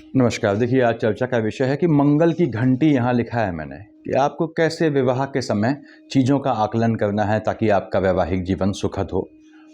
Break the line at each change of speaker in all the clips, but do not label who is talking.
नमस्कार। देखिए, आज चर्चा का विषय है कि मंगल की घंटी। यहाँ लिखा है मैंने कि आपको कैसे विवाह के समय चीज़ों का आकलन करना है ताकि आपका वैवाहिक जीवन सुखद हो।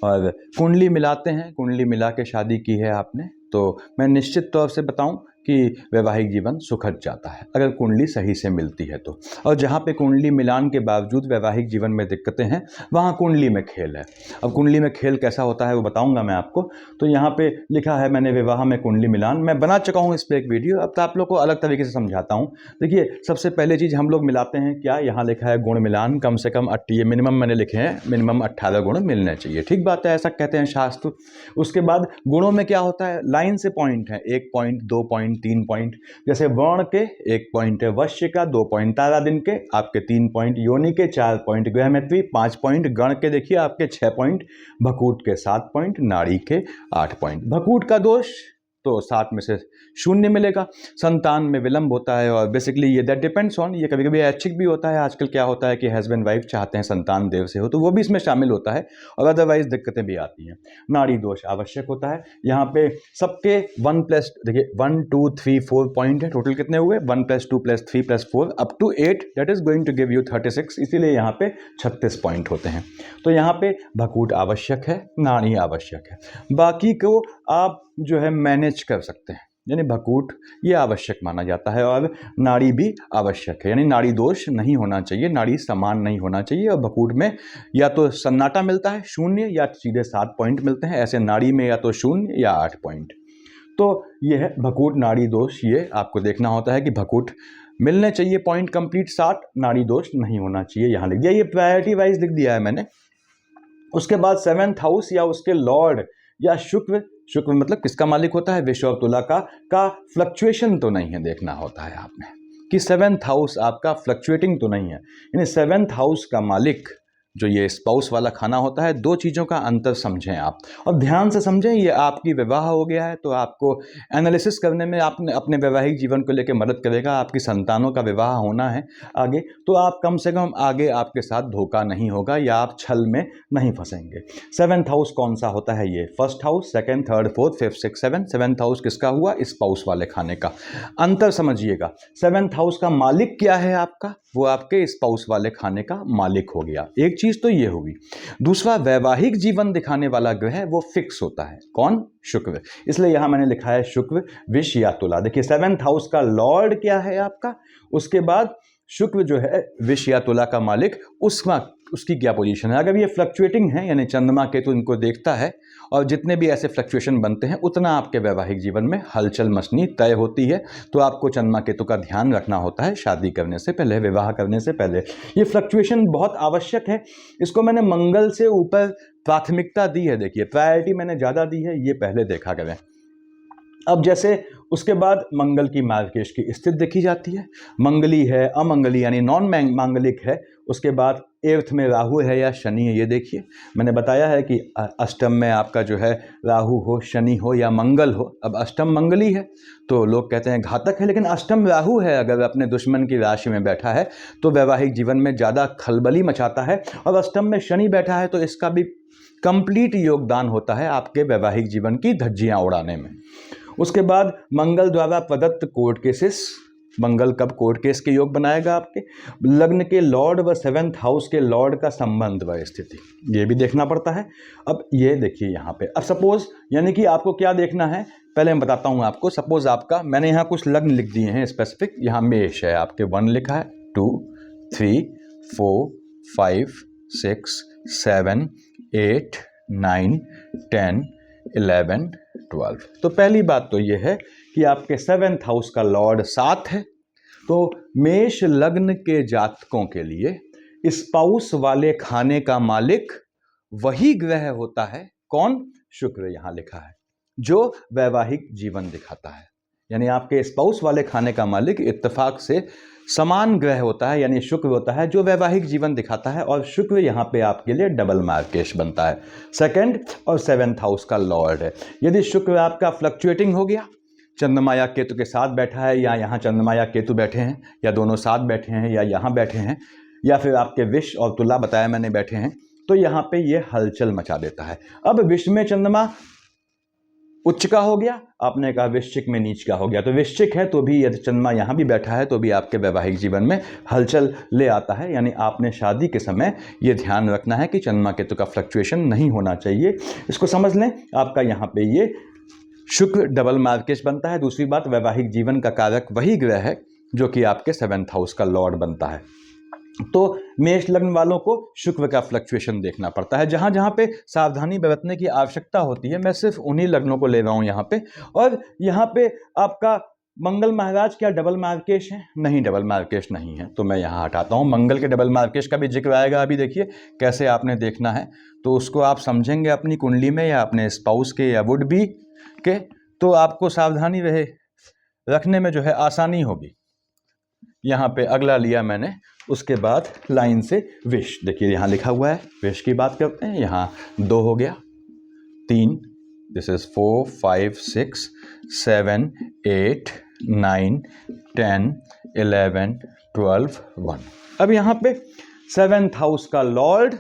और कुंडली मिलाते हैं, कुंडली मिला के शादी की है आपने तो मैं निश्चित तौर से बताऊं कि वैवाहिक जीवन सुखद जाता है अगर कुंडली सही से मिलती है तो। और जहाँ पे कुंडली मिलान के बावजूद वैवाहिक जीवन में दिक्कतें हैं, वहाँ कुंडली में खेल है। अब कुंडली में खेल कैसा होता है वो बताऊंगा मैं आपको। तो यहाँ पे लिखा है मैंने विवाह में कुंडली मिलान, मैं बना चुका हूँ इस पर एक वीडियो। अब तो आप लोग को अलग तरीके से समझाता हूँ। देखिए, सबसे पहले चीज़ हम लोग मिलाते हैं क्या, यहाँ लिखा है गुण मिलान। कम से कम ये मिनिमम मैंने लिखे हैं, मिनिमम 18 गुण मिलने चाहिए। ठीक बात है, ऐसा कहते हैं शास्त्र। उसके बाद गुणों में क्या होता है, लाइन से पॉइंट है, 1 पॉइंट, 2 पॉइंट, 3 पॉइंट। जैसे वर्ण के 1 पॉइंट है, वश्य का 2 पॉइंट, तारा दिन के आपके 3 पॉइंट, योनि के 4 पॉइंट, ग्रहमित्री 5 पॉइंट, गण के देखिए आपके 6 पॉइंट, भकूट के 7 पॉइंट, नाड़ी के 8 पॉइंट। भकूट का दोष तो 7 में से 0 मिलेगा। संतान में विलंब होता है और बेसिकली ये दैट डिपेंड्स ऑन, ये कभी कभी ऐच्छिक भी होता है। आजकल क्या होता है कि हस्बैंड वाइफ चाहते हैं संतान देव से हो, तो वो भी इसमें शामिल होता है और अदरवाइज दिक्कतें भी आती हैं। नाड़ी दोष आवश्यक होता है। यहाँ पे सबके 1 प्लस, देखिए 1 2 3 4 पॉइंट है, टोटल कितने हुए, 1 + 2 + 3 + 4 up to 8, that is going to give you 36। इसीलिए यहाँ पे 36 पॉइंट होते हैं। तो यहाँ पे भकूट आवश्यक है, नाड़ी आवश्यक है। बाकी को आप जो है मैनेज कर सकते हैं, यानी भकूट ये आवश्यक माना जाता है और नाड़ी भी आवश्यक है, यानी नाड़ी दोष नहीं होना चाहिए, नाड़ी समान नहीं होना चाहिए। और भकूट में या तो सन्नाटा मिलता है 0 या सीधे 7 पॉइंट मिलते हैं, ऐसे नाड़ी में या तो 0 या 8 पॉइंट। तो ये है भकूट नाड़ी दोष। ये आपको देखना होता है कि भकूट मिलने चाहिए, पॉइंट कंप्लीट 60, नाड़ी दोष नहीं होना चाहिए। यहाँ लिख दिया, ये प्रायोरिटी वाइज लिख दिया है मैंने। उसके बाद 7th हाउस या उसके लॉर्ड या शुक्र, शुक्र मतलब किसका मालिक होता है, विश्व और तुला का फ्लक्चुएशन तो नहीं है, देखना होता है आपने कि 7th हाउस आपका फ्लक्चुएटिंग तो नहीं है। यानी 7th हाउस का मालिक जो ये स्पाउस वाला खाना होता है, 2 चीज़ों का अंतर समझें आप और ध्यान से समझें। ये आपकी विवाह हो गया है तो आपको एनालिसिस करने में आपने अपने वैवाहिक जीवन को लेकर मदद करेगा। आपकी संतानों का विवाह होना है आगे, तो आप कम से कम आगे आपके साथ धोखा नहीं होगा या आप छल में नहीं फंसेंगे। 7th हाउस कौन सा होता है, ये 1st house, 2nd, 3rd, 4th, 5th, 6th, 7th। 7th house किसका हुआ, स्पाउस वाले खाने का। अंतर समझिएगा, 7th हाउस का मालिक क्या है आपका, वो आपके स्पाउस वाले खाने का मालिक हो गया। एक चीज तो ये होगी। दूसरा, वैवाहिक जीवन दिखाने वाला ग्रह वो फिक्स होता है, कौन, शुक्र। इसलिए यहां मैंने लिखा है शुक्र, विष या तुला। देखिए 7th हाउस का लॉर्ड क्या है आपका, उसके बाद शुक्र जो है विष या तुला का मालिक, उसकी क्या पोजीशन है। अगर ये फ्लक्चुएटिंग है यानी चंद्रमा केतु इनको देखता है और जितने भी ऐसे फ्लक्चुएशन बनते हैं उतना आपके वैवाहिक जीवन में हलचल मचनी तय होती है। तो आपको चंद्रमा केतु का ध्यान रखना होता है शादी करने से पहले, विवाह करने से पहले। ये फ्लक्चुएशन बहुत आवश्यक है। इसको मैंने मंगल से ऊपर प्राथमिकता दी है। देखिए प्रायोरिटी मैंने ज़्यादा दी है, ये पहले देखा करें। अब जैसे उसके बाद मंगल की मार्गेश की स्थिति देखी जाती है, मंगली है, अमंगली यानी नॉन मांगलिक है। उसके बाद 8th में राहु है या शनि है, ये देखिए मैंने बताया है कि अष्टम में आपका जो है राहु हो, शनि हो या मंगल हो। अब अष्टम मंगली है तो लोग कहते हैं घातक है, लेकिन अष्टम राहु है अगर अपने दुश्मन की राशि में बैठा है तो वैवाहिक जीवन में ज़्यादा खलबली मचाता है। और अष्टम में शनि बैठा है तो इसका भी कंप्लीट योगदान होता है आपके वैवाहिक जीवन की धज्जियाँ उड़ाने में। उसके बाद मंगल द्वारा प्रदत्त कोर्ट केसेस, मंगल कब कोर्ट केस के योग बनाएगा आपके, लग्न के लॉर्ड व 7th हाउस के लॉर्ड का संबंध व स्थिति, ये भी देखना पड़ता है। अब ये देखिए यहाँ पे, अब सपोज यानी कि आपको क्या देखना है, पहले मैं बताता हूँ आपको। सपोज आपका, मैंने यहाँ कुछ लग्न लिख दिए हैं स्पेसिफिक। यहाँ मेष है आपके, 1 लिखा है, 2 3 4 5 6 7 8 9 10 11 12। तो पहली बात तो यह है कि आपके 7th हाउस का लॉर्ड 7 है। तो मेष लग्न के जातकों के लिए स्पाउस वाले खाने का मालिक वही ग्रह होता है, कौन, शुक्र यहाँ लिखा है, जो वैवाहिक जीवन दिखाता है। यानी आपके स्पाउस वाले खाने का मालिक इत्तेफाक से समान ग्रह होता है, यानी शुक्र होता है जो वैवाहिक जीवन दिखाता है। और शुक्र यहाँ पे आपके लिए डबल मार्केश बनता है, 2nd और 7th हाउस का लॉर्ड है। यदि शुक्र आपका फ्लक्चुएटिंग हो गया, चंद्रमा या केतु के साथ बैठा है, या यहाँ चंद्रमा या केतु बैठे हैं, या दोनों साथ बैठे हैं, या यहाँ बैठे हैं, या फिर आपके विष और तुला बताया मैंने बैठे हैं, तो यहाँ पे ये हलचल मचा देता है। अब विष में चंद्रमा उच्च का हो गया, आपने कहा वृश्चिक में नीच का हो गया। तो वृश्चिक है तो भी यदि चंद्रमा यहाँ भी बैठा है तो भी आपके वैवाहिक जीवन में हलचल ले आता है। यानी आपने शादी के समय ये ध्यान रखना है कि चंद्रमा केतु का फ्लक्चुएशन नहीं होना चाहिए। इसको समझ लें, आपका यहाँ पे ये शुक्र डबल मार्केश बनता है। दूसरी बात, वैवाहिक जीवन का कारक वही ग्रह है जो कि आपके 7th हाउस का लॉर्ड बनता है। तो मेष लग्न वालों को शुक्र का फ्लक्चुएशन देखना पड़ता है। जहाँ जहाँ पे सावधानी बरतने की आवश्यकता होती है, मैं सिर्फ उन्हीं लग्नों को ले रहा हूँ यहाँ पे। और यहाँ पे आपका मंगल महाराज क्या डबल मार्केश है? नहीं, डबल मार्केश नहीं है, तो मैं यहाँ हटाता हूँ। मंगल के डबल मार्केश का भी जिक्र आएगा, अभी देखिए कैसे आपने देखना है। तो उसको आप समझेंगे अपनी कुंडली में या अपने स्पाउस के या वुड बी के, तो आपको सावधानी रहे रखने में जो है आसानी होगी। यहाँ पे अगला लिया मैंने, उसके बाद लाइन से विष, देखिए यहाँ लिखा हुआ है, विष की बात करते हैं। यहाँ 2 हो गया, 3, दिस इज 4, 5, 6, 7, 8, 9, 10, 11, 12, 1। अब यहाँ पे 7th हाउस का लॉर्ड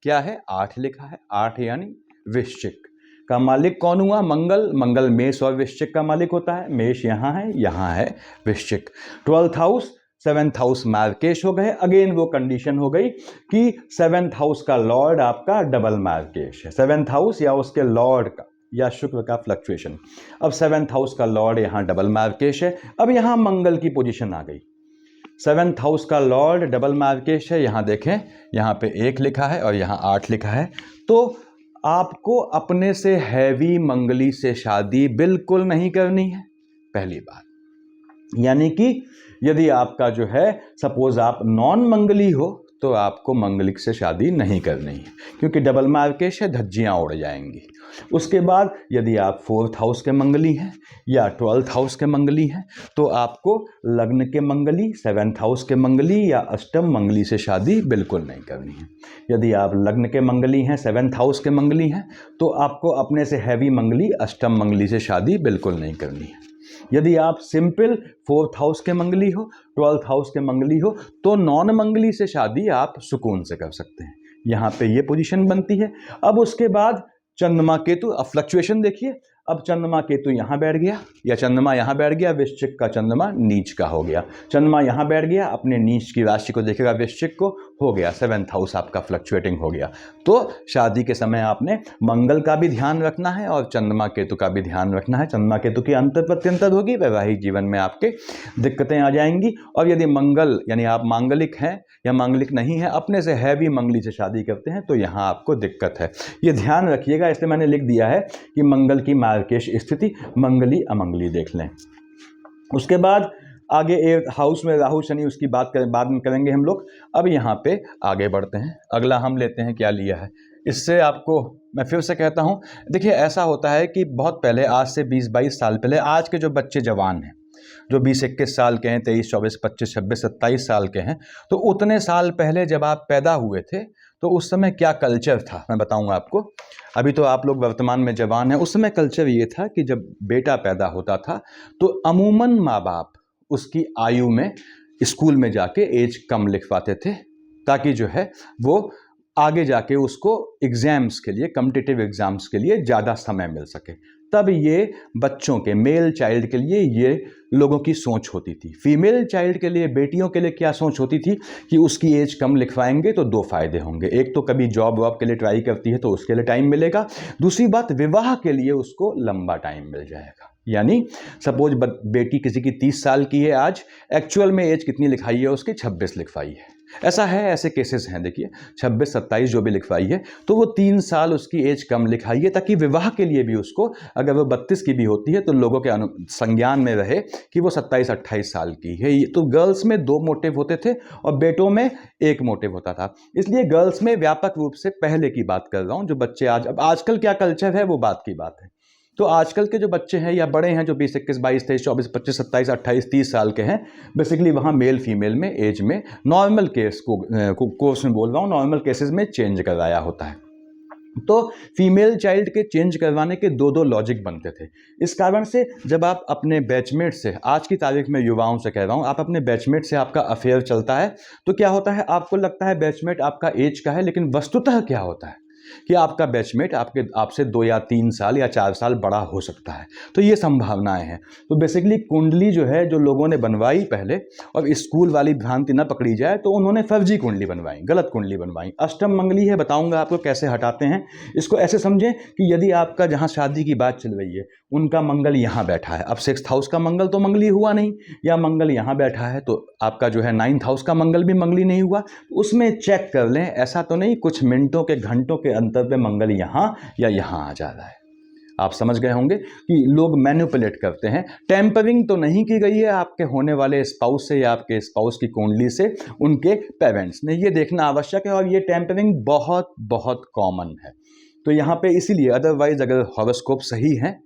क्या है? 8 लिखा है। 8 यानी वृश्चिक का मालिक कौन हुआ? मंगल। मंगल मेष और वृश्चिक का मालिक होता है। मेष यहाँ है वृश्चिक। 12th हाउस, 7th हाउस मार्केश हो गए। अगेन वो कंडीशन हो गई कि 7th हाउस का लॉर्ड आपका डबल मार्केश है। 7th हाउस या उसके लॉर्ड का या शुक्र का फ्लक्चुएशन। अब 7th हाउस का लॉर्ड यहाँ डबल मार्केश है। अब यहाँ मंगल की पोजीशन आ गई। 7th हाउस का लॉर्ड डबल मार्केश है। यहाँ देखें, यहाँ पे 1 लिखा है और यहाँ 8 लिखा है। तो आपको अपने से हैवी मंगली से शादी बिल्कुल नहीं करनी है, पहली बात। यानी कि यदि आपका जो है सपोज आप नॉन मंगली हो तो आपको मंगलिक से शादी नहीं करनी है, क्योंकि डबल मार्केश है, धज्जियाँ उड़ जाएंगी। उसके बाद यदि आप 4th हाउस के मंगली हैं या 12th हाउस के मंगली हैं तो आपको लग्न के मंगली, 7th हाउस के मंगली या अष्टम मंगली से शादी बिल्कुल नहीं करनी है। यदि आप लग्न के मंगली हैं, 7th हाउस के मंगली हैं, तो आपको अपने से हैवी मंगली, अष्टम मंगली से शादी बिल्कुल नहीं करनी है। यदि आप सिंपल 4th हाउस के मंगली हो, 12th हाउस के मंगली हो, तो नॉन मंगली से शादी आप सुकून से कर सकते हैं। यहाँ पे ये पोजीशन बनती है। अब उसके बाद चंद्रमा केतु, अब फ्लक्चुएशन देखिए। अब चंद्रमा केतु यहाँ बैठ गया या चंद्रमा यहाँ बैठ गया, वृश्चिक का चंद्रमा नीच का हो गया। चंद्रमा यहाँ बैठ गया, अपने नीच की राशि को देखेगा वृश्चिक को, हो गया 7th हाउस आपका फ्लक्चुएटिंग हो गया। तो शादी के समय आपने मंगल का भी ध्यान रखना है और चंद्रमा केतु का भी ध्यान रखना है। चंद्रमा केतु की अंतर प्रत्यंतर होगी, वैवाहिक जीवन में आपके दिक्कतें आ जाएंगी। और यदि मंगल यानी आप मांगलिक हैं या मांगलिक नहीं है, अपने से हैवी मंगली से शादी करते हैं, तो यहाँ आपको दिक्कत है, ये ध्यान रखिएगा। इसलिए मैंने लिख दिया है कि मंगल की मार्केश स्थिति, मंगली अमंगली देख लें। उसके बाद आगे 8th हाउस में राहु शनि, उसकी बात करें बाद में करेंगे हम लोग। अब यहाँ पे आगे बढ़ते हैं। अगला हम लेते हैं, क्या लिया है, इससे आपको मैं फिर से कहता हूँ, देखिए ऐसा होता है कि बहुत पहले, आज से 20-22 साल पहले, आज के जो बच्चे जवान हैं, जो 20-21 साल के हैं, 23, 24, 25, 26, 27 साल के हैं, तो उतने साल पहले जब आप पैदा हुए थे तो उस समय क्या कल्चर था मैं बताऊंगा आपको। अभी तो आप लोग वर्तमान में जवान हैं, उस समय कल्चर ये था कि जब बेटा पैदा होता था तो अमूमन माँ बाप उसकी आयु में स्कूल में जाके एज कम लिखवाते थे, ताकि जो है वो आगे जाके उसको एग्ज़ाम्स के लिए, कॉम्पिटिटिव एग्ज़ाम्स के लिए ज़्यादा समय मिल सके। तब ये बच्चों के, मेल चाइल्ड के लिए ये लोगों की सोच होती थी। फीमेल चाइल्ड के लिए, बेटियों के लिए क्या सोच होती थी कि उसकी एज कम लिखवाएंगे तो 2 फायदे होंगे। एक तो कभी जॉब वॉब के लिए ट्राई करती है तो उसके लिए टाइम मिलेगा, दूसरी बात विवाह के लिए उसको लंबा टाइम मिल जाएगा। यानी सपोज बेटी किसी की 30 साल की है आज, एक्चुअल में एज कितनी लिखाई है उसकी? 26 लिखवाई है। ऐसा है, ऐसे केसेस हैं, देखिए 26, 27 जो भी लिखवाई है, तो वो 3 साल उसकी एज कम लिखाई है, ताकि विवाह के लिए भी उसको, अगर वो 32 की भी होती है तो लोगों के संज्ञान में रहे कि वो 27, 28 साल की है। तो गर्ल्स में 2 मोटिव होते थे और बेटों में 1 मोटिव होता था। इसलिए गर्ल्स में व्यापक रूप से पहले की बात कर रहा हूँ, जो बच्चे आज, अब आजकल क्या कल्चर है वो बात की बात है। तो आजकल के जो बच्चे हैं या बड़े हैं, जो 20, 21, 22, 23, 24, 25, 27, 28, 30 साल के हैं, बेसिकली वहाँ मेल फीमेल में एज में नॉर्मल केस को कोर्स में बोल रहा हूँ, नॉर्मल केसेस में चेंज करवाया होता है। तो फीमेल चाइल्ड के चेंज करवाने के 2 लॉजिक बनते थे। इस कारण से जब आप अपने बैचमेट से, आज की तारीख में युवाओं से कह रहा हूँ, आप अपने बैचमेट से आपका अफेयर चलता है तो क्या होता है, आपको लगता है बैचमेट आपका एज का है, लेकिन वस्तुतः क्या होता है, कि आपका बैचमेट आपसे 2 या 3 साल या 4 साल बड़ा हो सकता है। तो ये संभावनाएं हैं। तो बेसिकली कुंडली जो है जो लोगों ने बनवाई पहले, और स्कूल वाली भ्रांति न पकड़ी जाए तो उन्होंने फर्जी कुंडली बनवाई, गलत कुंडली बनवाई। अष्टम मंगली है, बताऊंगा आपको कैसे हटाते हैं। इसको ऐसे समझें कि यदि आपका जहाँ शादी की बात चल रही है उनका मंगल यहाँ बैठा है, अब 6th हाउस का मंगल तो मंगली हुआ नहीं, या मंगल यहाँ बैठा है तो आपका जो है 9th हाउस का मंगल भी मंगली नहीं हुआ, उसमें चेक कर लें। ऐसा तो नहीं कुछ मिनटों के घंटों के अंतर पे मंगल यहाँ या यहाँ आ जा रहा है। आप समझ गए होंगे कि लोग मैनिपुलेट करते हैं। टेम्परिंग तो नहीं की गई है आपके होने वाले स्पाउस से या आपके स्पाउस की कुंडली से उनके पेरेंट्स ने, ये देखना आवश्यक है। और ये टेम्परिंग बहुत बहुत कॉमन है। तो यहाँ पे इसीलिए, अदरवाइज अगर हॉरोस्कोप सही है,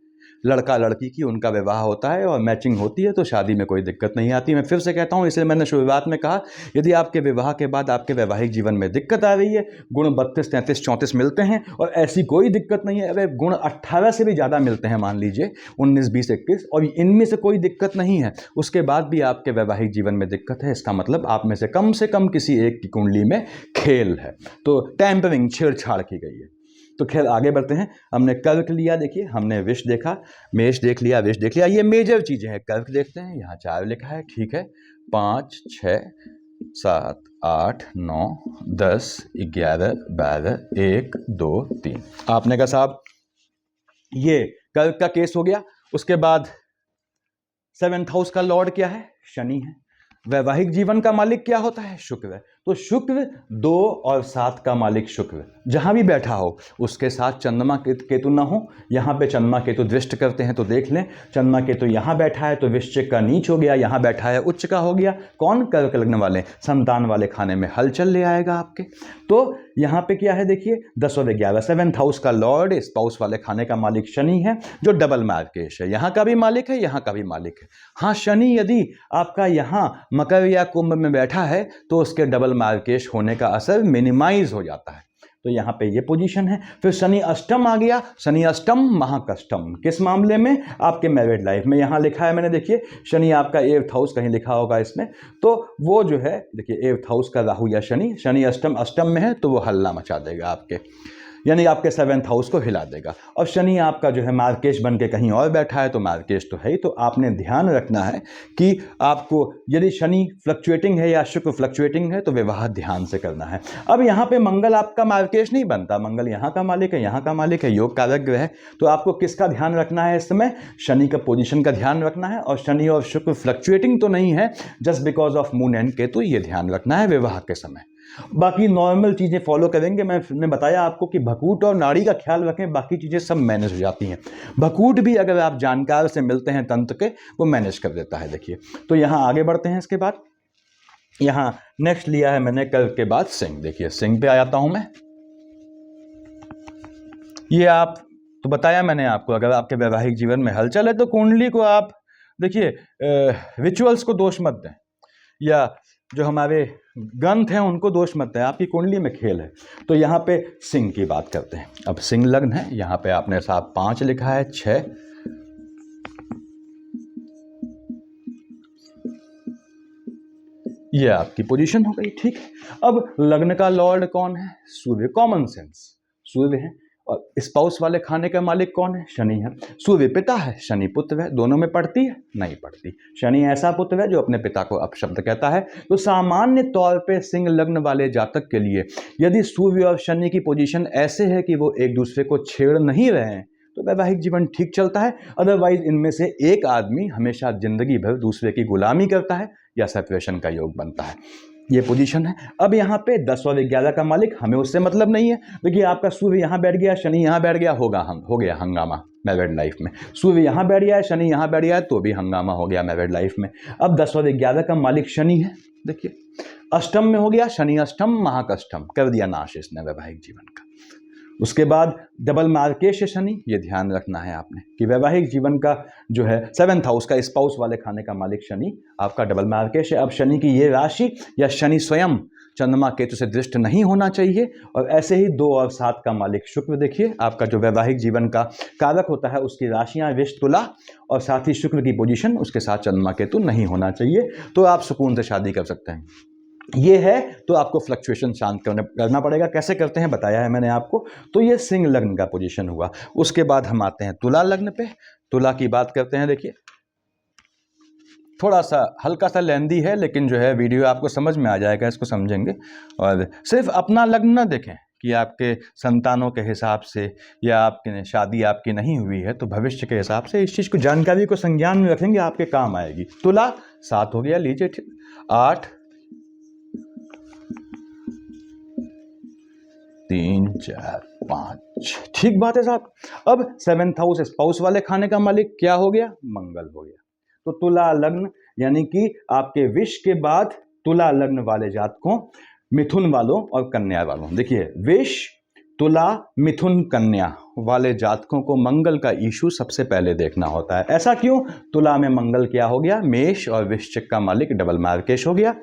लड़का लड़की की उनका विवाह होता है और मैचिंग होती है तो शादी में कोई दिक्कत नहीं आती। मैं फिर से कहता हूँ, इसलिए मैंने शुरुआत में कहा, यदि आपके विवाह के बाद आपके वैवाहिक जीवन में दिक्कत आ रही है, गुण 32, 33, 34 मिलते हैं और ऐसी कोई दिक्कत नहीं है, अगर गुण 18 से भी ज़्यादा मिलते हैं, मान लीजिए 19, 20, 21, और इनमें से कोई दिक्कत नहीं है, उसके बाद भी आपके वैवाहिक जीवन में दिक्कत है, इसका मतलब आप में से कम किसी एक की कुंडली में खेल है। तो टेम्परिंग, छेड़छाड़ की गई है। तो खैर आगे बढ़ते हैं। हमने कर्क लिया, देखिए हमने विष देखा, मेष देख लिया, विष देख लिया, ये मेजर चीज़ें हैं। कर्क देखते हैं, यहाँ 4 लिखा है, ठीक है। 5, 6, 7, 8, 9, 10, 11, 12, 1, 2, 3। आपने कहा साहब ये कर्क का केस हो गया। उसके बाद 7th हाउस का लॉर्ड क्या है? शनि है। वैवाहिक जीवन का मालिक क्या होता है? शुक्र। तो शुक्र 2 और 7 का मालिक शुक्र जहां भी बैठा हो उसके साथ चंद्रमा केतु ना हो। यहां पे चंद्रमा केतु दृष्ट करते हैं तो देख लें, चंद्रमा केतु यहां बैठा है तो वृश्चिक का नीच हो गया, यहां बैठा है उच्च का हो गया। कौन? कर्क लग्न वाले। संतान वाले खाने में हलचल ले आएगा आपके। तो यहां पे क्या है देखिए, 10 और 11, 7th हाउस का लॉर्ड स्पाउस वाले खाने का मालिक शनि है, जो डबल मार्केश है। यहां का भी मालिक है, यहां का भी मालिक है। हाँ, शनि यदि आपका यहां मकर या कुंभ में बैठा है तो उसके डबल मार्केश होने का असर मिनिमाइज हो जाता है। तो यहां पे ये पोजीशन है। फिर शनि अष्टम आ गया। शनि अष्टम महाकष्टम, किस मामले में? आपके मैरिड लाइफ में। यहां लिखा है मैंने, देखिए शनि आपका 8th हाउस, कहीं लिखा होगा इसमें, तो वो जो है देखिए 8th हाउस का राहु या शनि अष्टम में है तो वो हल्ला मचा देगा आपके, यानी आपके 7th हाउस को हिला देगा। और शनि आपका जो है मार्केश बन के कहीं और बैठा है, तो मार्केश तो है ही। तो आपने ध्यान रखना है कि आपको यदि शनि फ्लक्चुएटिंग है या शुक्र फ्लक्चुएटिंग है तो विवाह ध्यान से करना है। अब यहाँ पे मंगल आपका मार्केश नहीं बनता, मंगल यहाँ का मालिक है, यहाँ का मालिक है, योग कारक ग्रह है। तो आपको किसका ध्यान रखना है इस समय? शनि का पोजीशन का ध्यान रखना है। और शनि और शुक्र फ्लक्चुएटिंग तो नहीं है just because of moon and Ketu, ये ध्यान रखना है विवाह के समय। बाकी नॉर्मल चीज़ें फॉलो करेंगे। मैंने बताया आपको कि भकूट और नाड़ी का ख्याल रखें, बाकी चीज़ें सब मैनेज हो जाती हैं। भकूट भी अगर आप जानकार से मिलते हैं तंत्र के, वो मैनेज कर देता है। देखिए, तो यहाँ आगे बढ़ते हैं। इसके बाद यहाँ नेक्स्ट लिया है मैंने कर्क के बाद सिंह। देखिए सिंह पे आ जाता हूँ मैं। ये आप तो बताया मैंने आपको, अगर आपके वैवाहिक जीवन में हलचल है तो कुंडली को आप देखिए, रिचुअल्स को दोष मत दें, या जो हमारे ग्रंथ हैं उनको दोष मत दें, आपकी कुंडली में खेल है। तो यहाँ पे सिंह की बात करते हैं। अब सिंह लग्न है, यहाँ पे आपने साहब 5 लिखा है, 6, ये आपकी पोजीशन हो गई, ठीक है। अब लग्न का लॉर्ड कौन है? सूर्य। कॉमन सेंस, सूर्य है। और स्पाउस वाले खाने का मालिक कौन है? शनि है। सूर्य पिता है, शनि पुत्र है। दोनों में पड़ती है? नहीं पड़ती। शनि ऐसा पुत्र है जो अपने पिता को अपशब्द कहता है। तो सामान्य तौर पे सिंह लग्न वाले जातक के लिए यदि सूर्य और शनि की पोजीशन ऐसे है कि वो एक दूसरे को छेड़ नहीं रहे हैं तो वैवाहिक जीवन ठीक चलता है। अदरवाइज इनमें से एक आदमी हमेशा जिंदगी भर दूसरे की गुलामी करता है या सेपरेशन का योग बनता है। ये पोजीशन है। अब यहाँ पे 10 और 11 का मालिक, हमें उससे मतलब नहीं है। देखिए आपका सूर्य यहाँ बैठ गया, शनि यहाँ बैठ गया, हो गया हंगामा मैरिड लाइफ में। सूर्य यहाँ बैठ गया है, शनि यहाँ बैठ गया है, तो भी हंगामा हो गया मैरिड लाइफ में। अब 10 और 11 का मालिक शनि है। देखिए अष्टम में हो गया, शनि अष्टम महाकष्टम, कर दिया नाश इसने वैवाहिक जीवन का। उसके बाद डबल मार्केश है शनि। ये ध्यान रखना है आपने कि वैवाहिक जीवन का जो है 7th हाउस का स्पाउस वाले खाने का मालिक शनि आपका डबल मार्केश है। अब शनि की ये राशि या शनि स्वयं चंद्रमा केतु से दृष्ट नहीं होना चाहिए। और ऐसे ही 2 और 7 का मालिक शुक्र, देखिए आपका जो वैवाहिक जीवन का कारक होता है उसकी राशियां वृष तुला, और साथ ही शुक्र की पोजीशन उसके साथ चंद्रमा केतु नहीं होना चाहिए। तो आप सुकून से शादी कर सकते हैं। ये है तो आपको फ्लक्चुएशन शांत करना पड़ेगा। कैसे करते हैं बताया है मैंने आपको। तो ये सिंह लग्न का पोजीशन हुआ। उसके बाद हम आते हैं तुला लग्न पे। तुला की बात करते हैं। देखिए थोड़ा सा हल्का सा लेंदी है, लेकिन जो है वीडियो आपको समझ में आ जाएगा, इसको समझेंगे। और सिर्फ अपना लग्न ना देखें कि आपके संतानों के हिसाब से या आपकी शादी आपकी नहीं हुई है, तो भविष्य के हिसाब से इस चीज़ को, जानकारी को संज्ञान में रखेंगे, आपके काम आएगी। तुला 7 हो गया, लीजिए 8 3 4 5, ठीक बात है साहब। अब 7th हाउस स्पाउस वाले खाने का मालिक क्या हो गया? मंगल हो गया। तो तुला लग्न यानी कि आपके विष के बाद तुला लग्न वाले जातकों, मिथुन वालों और कन्या वालों, देखिए विष, तुला, मिथुन, कन्या वाले जातकों को मंगल का इशू सबसे पहले देखना होता है। ऐसा क्यों? तुला में मंगल क्या हो गया? मेष, और वृश्चिक का मालिक डबल मार्केश हो गया।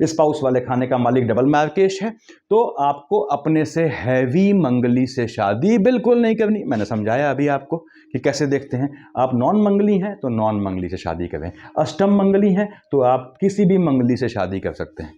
स्पाउस वाले खाने का मालिक डबल मार्केश है। तो आपको अपने से हैवी मंगली से शादी बिल्कुल नहीं करनी। मैंने समझाया अभी आपको कि कैसे देखते हैं। आप नॉन मंगली हैं तो नॉन मंगली से शादी करें। अष्टम मंगली हैं तो आप किसी भी मंगली से शादी कर सकते हैं।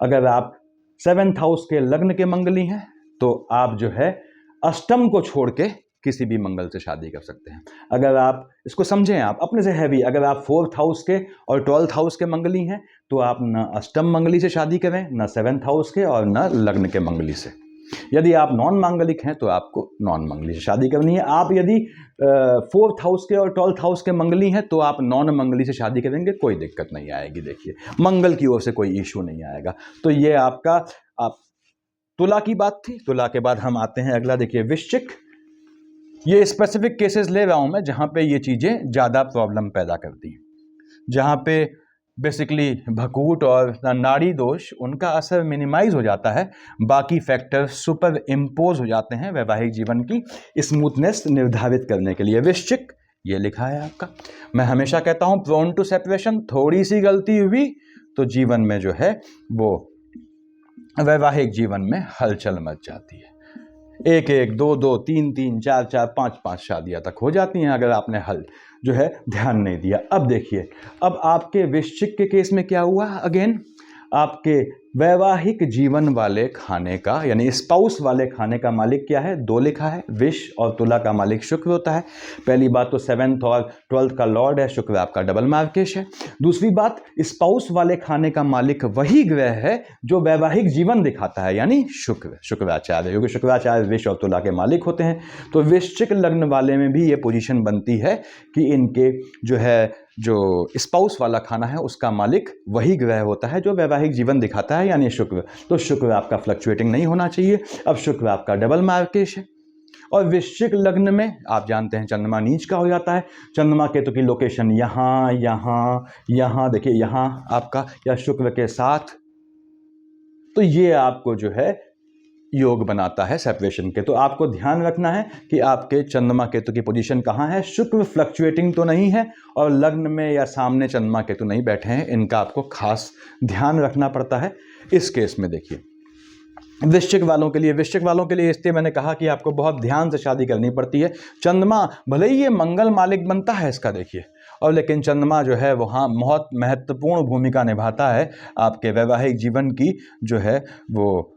अगर आप 7th हाउस के लग्न के मंगली हैं तो आप जो है अष्टम को छोड़ के किसी भी मंगल से शादी कर सकते हैं। अगर आप इसको समझें, आप अपने से हैवी, अगर आप 4th हाउस के और 12th हाउस के मंगली हैं तो आप न अष्टम मंगली से शादी करें, न 7th हाउस के और न लग्न के मंगली से। यदि आप नॉन मांगलिक हैं तो आपको नॉन मंगली से शादी करनी है। आप यदि 4th हाउस के और 12th हाउस के मंगली हैं तो आप नॉन मंगली से शादी करेंगे, कोई दिक्कत नहीं आएगी। देखिए मंगल की ओर से कोई इशू नहीं आएगा। तो ये आपका आप तुला की बात थी। तुला के बाद हम आते हैं अगला, देखिए वृश्चिक। ये स्पेसिफिक केसेस ले रहा हूं मैं जहां पे ये चीज़ें ज़्यादा प्रॉब्लम पैदा करती हैं, जहां पे बेसिकली भकूट और नाड़ी दोष, उनका असर मिनिमाइज हो जाता है, बाकी फैक्टर सुपर इम्पोज हो जाते हैं वैवाहिक जीवन की स्मूथनेस निर्धारित करने के लिए। वृश्चिक ये लिखा है आपका। मैं हमेशा कहता हूं प्रोन टू सेपरेशन। थोड़ी सी गलती हुई तो जीवन में जो है वो वैवाहिक जीवन में हलचल मच जाती है। 1-1, 2-2, 3-3, 4-4, 5-5 शादियां तक हो जाती हैं अगर आपने हल जो है ध्यान नहीं दिया। अब देखिए, अब आपके वृश्चिक के केस में क्या हुआ? अगेन आपके वैवाहिक जीवन वाले खाने का यानी स्पाउस वाले खाने का मालिक क्या है? 2 लिखा है। विष और तुला का मालिक शुक्र होता है। पहली बात तो 7th और 12th का लॉर्ड है शुक्र, आपका डबल मार्केश है। दूसरी बात, स्पाउस वाले खाने का मालिक वही ग्रह है जो वैवाहिक जीवन दिखाता है, यानी शुक्र, शुक्राचार्य, क्योंकि शुक्राचार्य विष और तुला के मालिक होते हैं। तो वृश्चिक लग्न वाले में भी ये पोजीशन बनती है कि इनके जो है जो स्पाउस वाला खाना है उसका मालिक वही ग्रह होता है जो वैवाहिक जीवन दिखाता है, यानी शुक्र। तो शुक्र आपका फ्लक्चुएटिंग नहीं होना चाहिए। अब शुक्र आपका डबल मार्केश है। और वृश्चिक लग्न में आप जानते हैं चंद्रमा नीच का हो जाता है। चंद्रमा केतु की लोकेशन यहाँ, यहाँ, यहाँ, देखिए यहाँ आपका, या शुक्र के साथ। तो ये आपको जो है योग बनाता है सेपरेशन के। तो आपको ध्यान रखना है कि आपके चंद्रमा केतु की पोजीशन कहाँ है। शुक्र फ्लक्चुएटिंग तो नहीं है और लग्न में या सामने चंद्रमा केतु नहीं बैठे हैं, इनका आपको खास ध्यान रखना पड़ता है इस केस में। देखिए वृश्चिक वालों के लिए इसलिए मैंने कहा कि आपको बहुत ध्यान से शादी करनी पड़ती है। चंद्रमा भले ही ये मंगल मालिक बनता है इसका, देखिए, और लेकिन चंद्रमा जो है वहाँ बहुत महत्वपूर्ण भूमिका निभाता है आपके वैवाहिक जीवन की जो है वो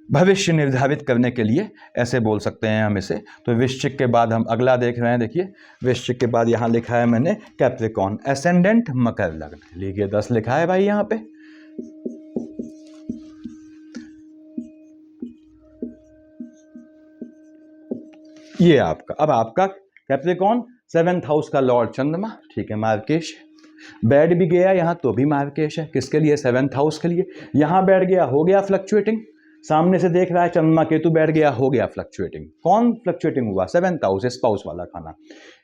भविष्य निर्धारित करने के लिए, ऐसे बोल सकते हैं हम इसे। तो वृश्चिक के बाद हम अगला देख रहे हैं। देखिए वृश्चिक के बाद यहाँ लिखा है मैंने कैप्रिकॉर्न, एसेंडेंट मकर लग्न, लिखिए 10 लिखा है भाई यहाँ पे। ये आपका, अब आपका कैप्रिकॉर्न 7th हाउस का लॉर्ड चंद्रमा, ठीक है, मार्केश बैठ भी गया यहाँ तो भी मार्केश है। किसके लिए? 7th हाउस के लिए। यहाँ बैठ गया, हो गया फ्लक्चुएटिंग। सामने से देख रहा है चंद्रमा केतु बैठ गया, हो गया फ्लक्चुएटिंग। कौन फ्लक्चुएटिंग हुआ? 7th हाउस, स्पाउस वाला खाना।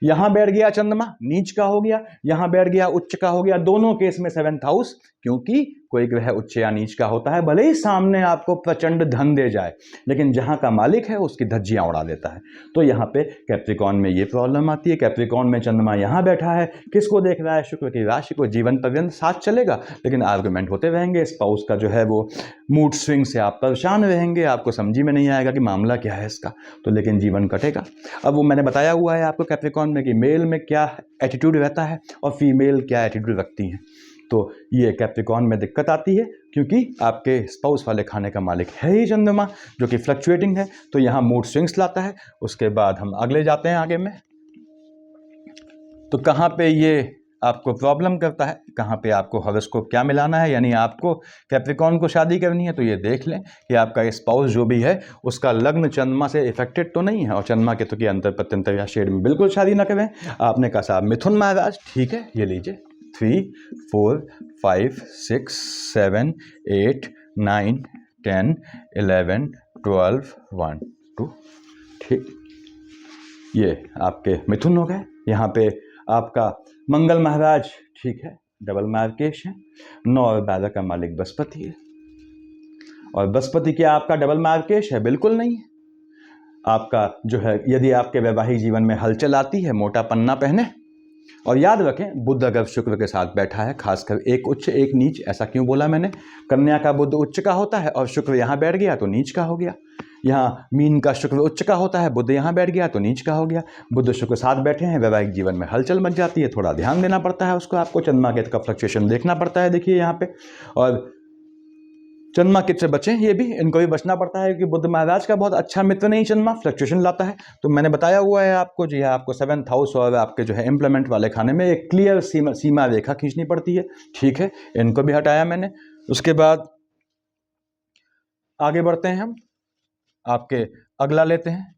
यहाँ बैठ गया चंद्रमा, नीच का हो गया। यहाँ बैठ गया, उच्च का हो गया। दोनों केस में 7th हाउस, क्योंकि कोई ग्रह उच्च या नीच का होता है, भले ही सामने आपको प्रचंड धन दे जाए, लेकिन जहाँ का मालिक है उसकी धज्जियाँ उड़ा देता है। तो यहाँ पे कैप्रिकॉर्न में ये प्रॉब्लम आती है। कैप्रिकॉर्न में चंद्रमा यहाँ बैठा है, किसको देख रहा है? शुक्र की राशि को। जीवन पर्यंत साथ चलेगा, लेकिन आर्गुमेंट होते रहेंगे। स्पाउस का जो है वो मूड स्विंग से आप परेशान रहेंगे, आपको समझ में नहीं आएगा कि मामला क्या है इसका, तो लेकिन जीवन कटेगा। अब वो मैंने बताया हुआ है आपको कैप्रिकॉर्न में कि मेल में क्या एटीट्यूड रहता है और फीमेल क्या एटीट्यूड रखती हैं। तो ये कैप्रिकॉर्न में दिक्कत आती है, क्योंकि आपके स्पाउस वाले खाने का मालिक है ही चंद्रमा, जो कि फ्लक्चुएटिंग है, तो यहाँ मूड स्विंग्स लाता है। उसके बाद हम अगले जाते हैं आगे में, तो कहाँ पे ये आपको प्रॉब्लम करता है, कहाँ पे आपको हॉरोस्कोप क्या मिलाना है, यानी आपको कैप्रिकॉर्न को शादी करनी है तो ये देख लें कि आपका स्पाउस जो भी है उसका लग्न चंद्रमा से इफेक्टेड तो नहीं है, और चंद्रमा के तो की अंतर प्रत्यंतर या शेड में बिल्कुल शादी ना करें। आपने कहा साहब मिथुन महाराज, ठीक है, ये लीजिए 3 4 5 6 7 8 9 10 11 12 1 2, ठीक, ये आपके मिथुन हो गए। यहाँ पे आपका मंगल महाराज, ठीक है, डबल मार्केश है, 9 और 12 का मालिक बृहस्पति है, और बृहस्पति क्या आपका डबल मार्केश है? बिल्कुल नहीं है। आपका जो है, यदि आपके वैवाहिक जीवन में हलचल आती है, मोटा पन्ना पहने, और याद रखें बुध अगर शुक्र के साथ बैठा है, खासकर एक उच्च एक नीच, ऐसा क्यों बोला मैंने, कन्या का बुध उच्च का होता है और शुक्र यहाँ बैठ गया तो नीच का हो गया। यहाँ मीन का शुक्र उच्च का होता है, बुध यहाँ बैठ गया तो नीच का हो गया। बुध शुक्र साथ बैठे हैं, वैवाहिक जीवन में हलचल मच जाती है, थोड़ा ध्यान देना पड़ता है उसको, आपको चंद्रमा केतु का फ्लक्चुएशन देखना पड़ता है, देखिए यहाँ पे। और चंद्रमा केतु से बचें, ये भी इनको भी बचना पड़ता है कि बुध महाराज का बहुत अच्छा मित्र नहीं चंद्रमा, फ्लक्चुएशन लाता है। तो मैंने बताया हुआ है आपको, जी आपको 7th हाउस और आपके जो है इम्प्लीमेंट वाले खाने में एक क्लियर सीमा रेखा खींचनी पड़ती है, ठीक है, इनको भी हटाया मैंने। उसके बाद आगे बढ़ते हैं हम, आपके अगला लेते हैं,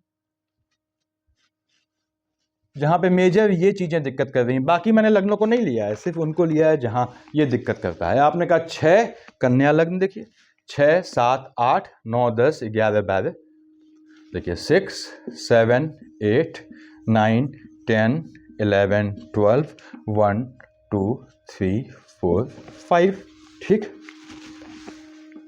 जहां पे मेजर ये चीजें दिक्कत कर रही हैं। बाकी मैंने लग्नों को नहीं लिया है, सिर्फ उनको लिया है जहां ये दिक्कत करता है। आपने कहा 6 कन्या लग्न, देखिए 6 7 8 9 10 11 12, देखिए 6 7 8 9 10 11 12 1 2 3 4 5, ठीक।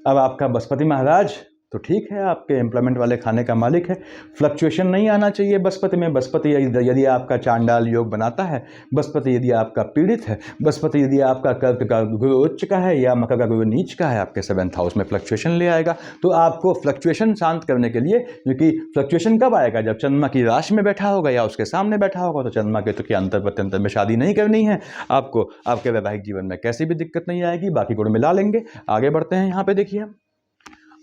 अब आपका बृहस्पति महाराज तो ठीक है, आपके एम्प्लॉयमेंट वाले खाने का मालिक है, फ्लक्चुएशन नहीं आना चाहिए बृहस्पति में। बृहस्पति यदि आपका चांडाल योग बनाता है, बृहस्पति यदि आपका पीड़ित है, बृहस्पति यदि आपका कर्क का गुरु उच्च का है या मकर का गुरु नीच का है, आपके 7th हाउस में फ्लक्चुएशन ले आएगा। तो आपको फ्लक्चुएशन शांत करने के लिए, क्योंकि फ्लक्चुएशन कब आएगा, जब चंद्रमा की राशि में बैठा होगा या उसके सामने बैठा होगा, तो चंद्रमा केतु के अंतर प्रत्यंतर में शादी नहीं करनी है आपको, आपके वैवाहिक जीवन में कैसी भी दिक्कत नहीं आएगी, बाकी गुण मिला लेंगे। आगे बढ़ते हैं, यहाँ पे देखिए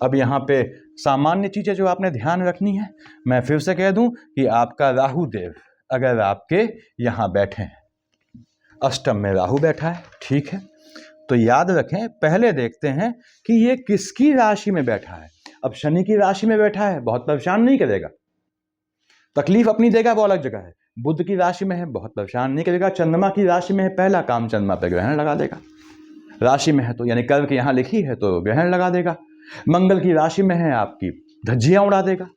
अब यहाँ पे सामान्य चीज़ें जो आपने ध्यान रखनी है, मैं फिर से कह दूं कि आपका राहु देव अगर आपके यहाँ बैठे हैं, अष्टम में राहु बैठा है, ठीक है, तो याद रखें पहले देखते हैं कि ये किसकी राशि में बैठा है। अब शनि की राशि में बैठा है, बहुत परेशान नहीं करेगा, तकलीफ अपनी देगा, वो अलग जगह है। बुध की राशि में है, बहुत परेशान नहीं करेगा। चंद्रमा की राशि में है, पहला काम चंद्रमा पे ग्रहण लगा देगा, राशि में है तो यानी कर्क यहाँ लिखी है तो ग्रहण लगा देगा। मंगल की राशि में है, आपकी धज्जियां उड़ा देगा।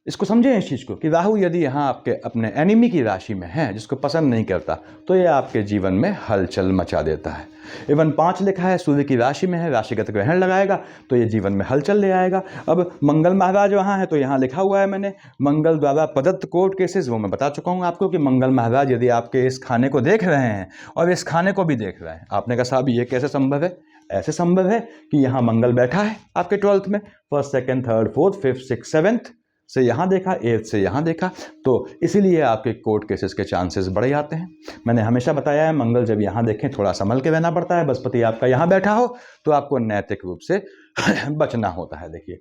इसको समझें इस चीज को कि राहु यदि यहाँ आपके अपने एनिमी की राशि में है, जिसको पसंद नहीं करता, तो ये आपके जीवन में हलचल मचा देता है। इवन 5 लिखा है, सूर्य की राशि में है, राशिगत ग्रहण लगाएगा तो ये जीवन में हलचल ले आएगा। अब मंगल महाराज वहाँ है तो यहाँ लिखा हुआ है मैंने, मंगल द्वारा प्रदत्त कोर्ट केसेस, वो मैं बता चुका हूँ आपको कि मंगल महाराज यदि आपके इस खाने को देख रहे हैं और इस खाने को भी देख रहे हैं, आपने कहा साहब ये कैसे संभव है? ऐसे संभव है कि यहाँ मंगल बैठा है आपके 12th में, 1st 2nd 3rd 4th 5th 6th 7th से यहाँ देखा, 8th से यहाँ देखा, तो इसीलिए आपके कोर्ट केसेस के चांसेस बढ़ जाते हैं। मैंने हमेशा बताया है मंगल जब यहाँ देखें थोड़ा संभल के रहना पड़ता है। बृहस्पति आपका यहाँ बैठा हो तो आपको नैतिक रूप से बचना होता है। देखिए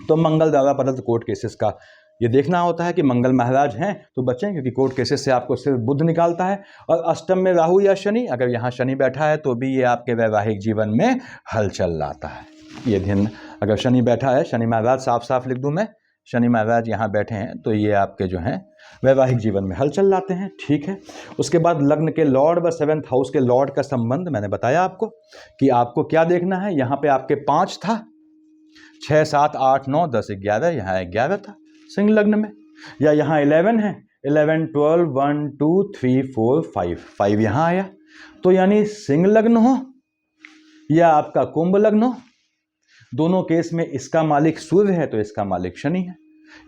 तो मंगल द्वारा प्रदत्त कोर्ट केसेस का ये देखना होता है कि मंगल महाराज हैं तो बचें, क्योंकि कोर्ट केसेस से आपको सिर्फ बुध निकालता है। और अष्टम में राहु या शनि, अगर यहाँ शनि बैठा है तो भी ये आपके वैवाहिक जीवन में हलचल लाता है। ये ध्यान, अगर शनि बैठा है, शनि महाराज साफ साफ लिख दूं मैं, शनि महाराज यहाँ बैठे हैं तो ये आपके जो हैं वैवाहिक जीवन में हलचल लाते हैं, ठीक है। उसके बाद लग्न के लॉर्ड व 7th हाउस के लॉर्ड का संबंध मैंने बताया आपको कि आपको क्या देखना है। यहाँ पे आपके 5 था, 6 7 8 9 10 11, यहाँ 11 था सिंह लग्न में, या यहाँ 11 है, 11 12 1 2 3 4 5 यहाँ आया। तो यानी सिंह लग्न हो या आपका कुंभ लग्न हो, दोनों केस में इसका मालिक सूर्य है तो इसका मालिक शनि है,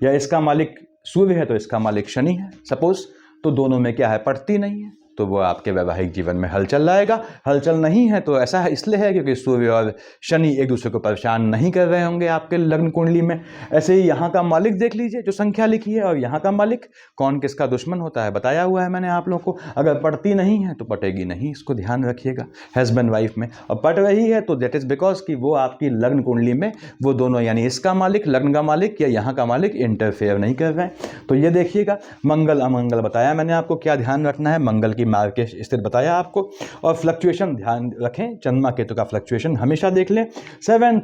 या इसका मालिक सूर्य है तो इसका मालिक शनि है सपोज, तो दोनों में क्या है, पड़ती नहीं है। तो वो आपके वैवाहिक जीवन में हलचल लाएगा। हलचल नहीं है तो ऐसा है इसलिए है क्योंकि सूर्य और शनि एक दूसरे को परेशान नहीं कर रहे होंगे आपके लग्न कुंडली में। ऐसे ही यहाँ का मालिक देख लीजिए जो संख्या लिखी है, और यहाँ का मालिक कौन किसका दुश्मन होता है बताया हुआ है मैंने आप लोगों को। अगर पड़ती नहीं है तो पटेगी नहीं, इसको ध्यान रखिएगा हस्बैंड वाइफ में। और पट रही है तो दैट इज बिकॉज कि वो आपकी लग्न कुंडली में वो दोनों यानी इसका मालिक लग्न का मालिक या यहाँ का मालिक इंटरफेयर नहीं कर रहे हैं। तो ये देखिएगा मंगल अमंगल बताया मैंने आपको, क्या ध्यान रखना है, मंगल की मार्केश स्थिति बताया आपको। और फ्लक्चुएशन ध्यान रखें, चंद्रमा केतु का फ्लक्चुएशन हमेशा देख लें। सेवेंथ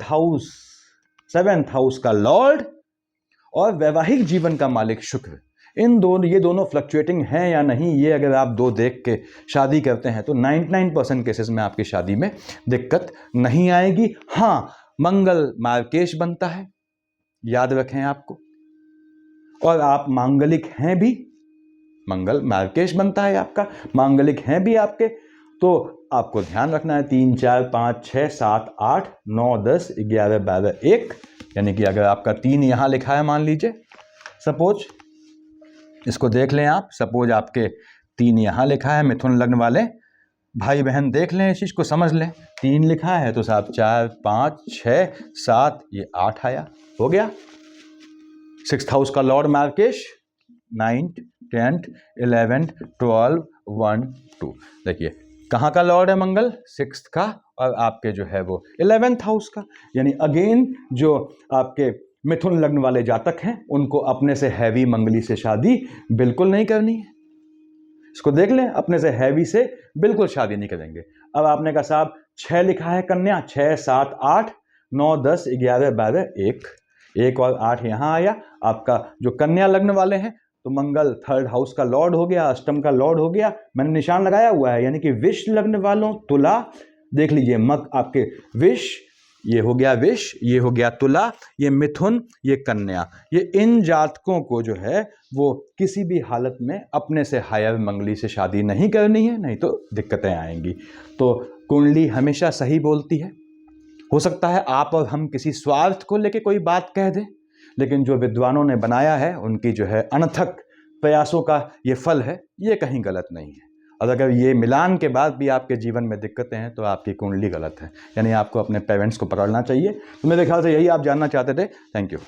हाउस का लॉर्ड और वैवाहिक जीवन का मालिक शुक्र, ये दोनों फ्लक्चुएटिंग हैं या नहीं, ये अगर आप दो देख के शादी करते हैं तो 99% केसेस में आपकी शादी में दिक्कत नहीं आएगी। हाँ, मंगल मार्केश बनता है, याद रखें आपको, और आप मांगलिक हैं भी, मंगल मार्केश बनता है आपका, मांगलिक हैं भी आपके, तो आपको ध्यान रखना है 3 4 5 6 7 8 9 10 11 12 1, यानी कि अगर आपका 3 यहाँ लिखा है मान लीजिए, सपोज इसको देख लें आप, सपोज आपके 3 यहाँ लिखा है, मिथुन लग्न वाले भाई बहन देख लें, इस चीज़ को समझ लें। 3 लिखा है तो साहब 4 5 6 7 ये 8 आया, हो गया। 6th हाउस का लॉर्ड मार्केश 9th 10th 11th 12 1 2, देखिए कहाँ का लॉर्ड है मंगल, 6th का, और आपके जो है वो 11th हाउस का। यानी अगेन जो आपके मिथुन लग्न वाले जातक हैं उनको अपने से हैवी मंगली से शादी बिल्कुल नहीं करनी है। इसको देख लें, अपने से हैवी से बिल्कुल शादी नहीं करेंगे। अब आपने कहा साहब 6 लिखा है कन्या, 6 7 8 9 10 11 12 1 और 8 यहाँ आया। आपका जो कन्या लग्न वाले हैं तो मंगल 3rd हाउस का लॉर्ड हो गया, अष्टम का लॉर्ड हो गया, मैंने निशान लगाया हुआ है, यानी कि विष लग्न वालों तुला, देख लीजिए मग आपके विष, ये हो गया विष, ये हो गया तुला, ये मिथुन, ये कन्या, ये इन जातकों को जो है वो किसी भी हालत में अपने से हायर मंगली से शादी नहीं करनी है, नहीं तो दिक्कतें आएंगी। तो कुंडली हमेशा सही बोलती है। हो सकता है आप और हम किसी स्वार्थ को लेके कोई बात कह दें, लेकिन जो विद्वानों ने बनाया है उनकी जो है अनथक प्रयासों का ये फल है, ये कहीं गलत नहीं है। और अगर ये मिलान के बाद भी आपके जीवन में दिक्कतें हैं तो आपकी कुंडली गलत है, यानी आपको अपने पेरेंट्स को पकड़ना चाहिए। तो मेरे ख्याल से यही आप जानना चाहते थे। Thank you.